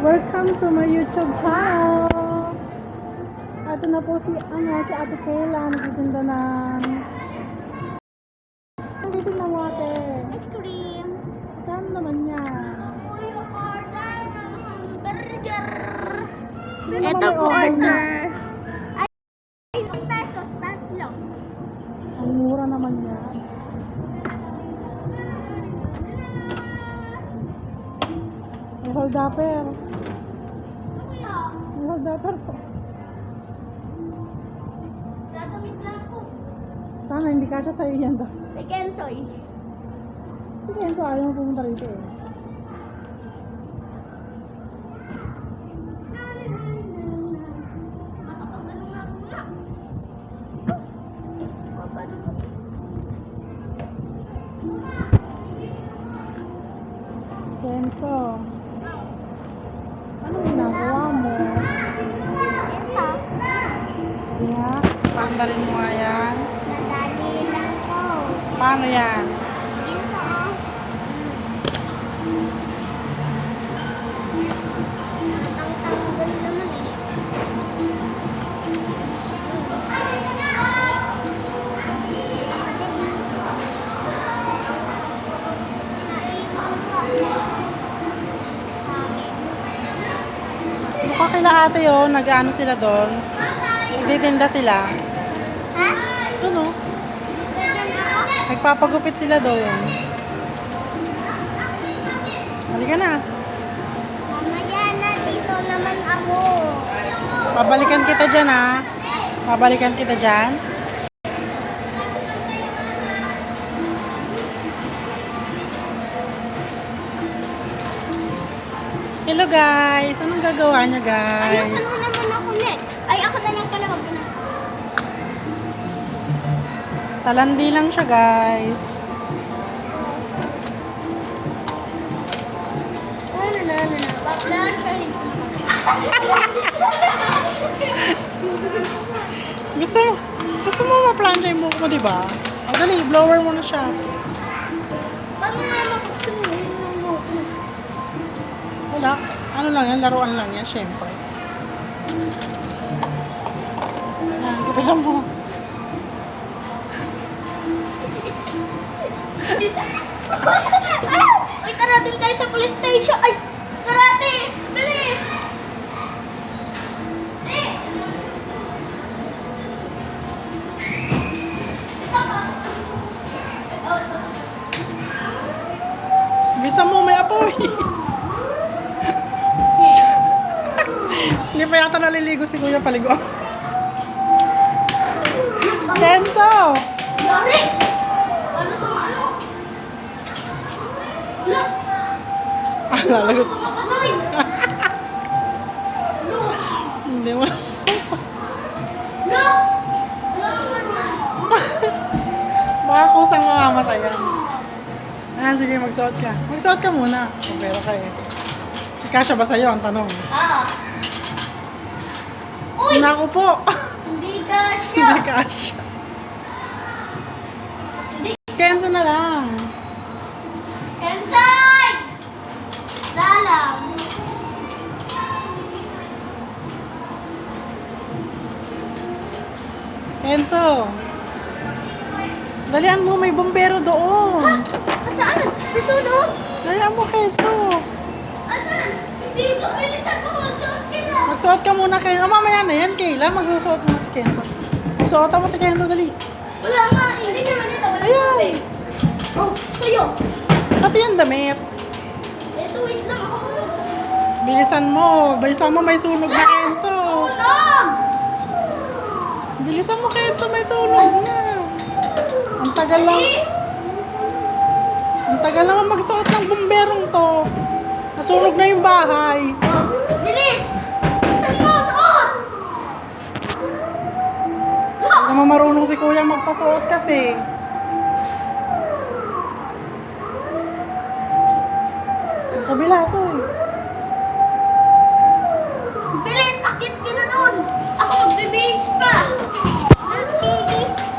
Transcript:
Welcome to my YouTube channel. Ito na po si Ate Kayla, nagtitinda ng dito na ate. Ice cream. Saan naman yan? Burger. Hindi naman Ito may po order na. Ay, 5 pesos, tatlo. Ang mura naman yan. May hold upper. May hold upper po. Gagawin lang po. Sana hindi kasya sa'yo yan daw. Si Kensoy. Kasi yan so ayaw mo pumunta rito eh. Makapagano nga po lang. Kenzo, anong ginagawa mo? Ito. Nga, paandarin mo nga yan. Nadali lang po. Paano yan? Ito. Natangtanggol naman eh. Mukha kila ate oh, nag-ano sila doon. Nagtitinda sila. Ha? Doon oh, Ganyan ako? nagpapagupit sila doon. Halika na. Mamaya na, dito naman ako. Babalikan kita dyan ha. Babalikan kita dyan. Hello guys! Anong gagawa niyo Ay, guys? saan mo naman ako ulit? Ay, ako na lang pala, wag na. Talandi lang siya guys. Baklaan siya rin. Gusto mo ma-plancha yung buhok mo, diba? O dali, blower mo na siya. Paano nga makasunin ng buhok mo? Wala. Ano lang yan? Laruan lang yan, syempre. Yan, kapitan mo. Uy, tara din tayo sa police station. Ay, karate! Bilis! Bisa mo, may apoy. Hindi pa yata naliligo si Kuya Paligo. Kenzo! Yari! Ano to, ano? Look! Ah, lalagot. Ano ka gawin? Look! Hindi mo. Look! Baka kusang mamamatay yan. Ah, sige, magsuot ka. Magsuot ka muna. Kung pera ka eh. Kasya ba sa'yo ang tanong? Ah! Uy! Naku po! Hindi ka Hindi siya! kasya. Hindi! Kenzo na lang. Inside! Salam! Kenzo. Dalian mo, may bombero doon. Saan? Nasunog? Dalian mo, Kenzo. Asan? Dito, bilisan ko magsuot kita! Magsuot ka muna, Kenzo. Mamaya na yan, Kayla. Magsusuot mo na si Kenzo. Magsuot mo si Kenzo, dali. Wala nga, hindi naman ito. Wala Ayan. naman eh. Oh, sa'yo. Pati yung damit. Ito, wait lang ako. Bilisan mo. Bilisan mo, may sunog na, Kenzo. Tulong! Bilisan mo, Kenzo. May sunog na. Ang tagal lang. Ang tagal naman magsuot ng bomberong to. Nasunog na yung bahay. Oh, bilis! Saan mo? Suot! Hindi naman marunong si Kuya magpasuot kasi. Kabilas.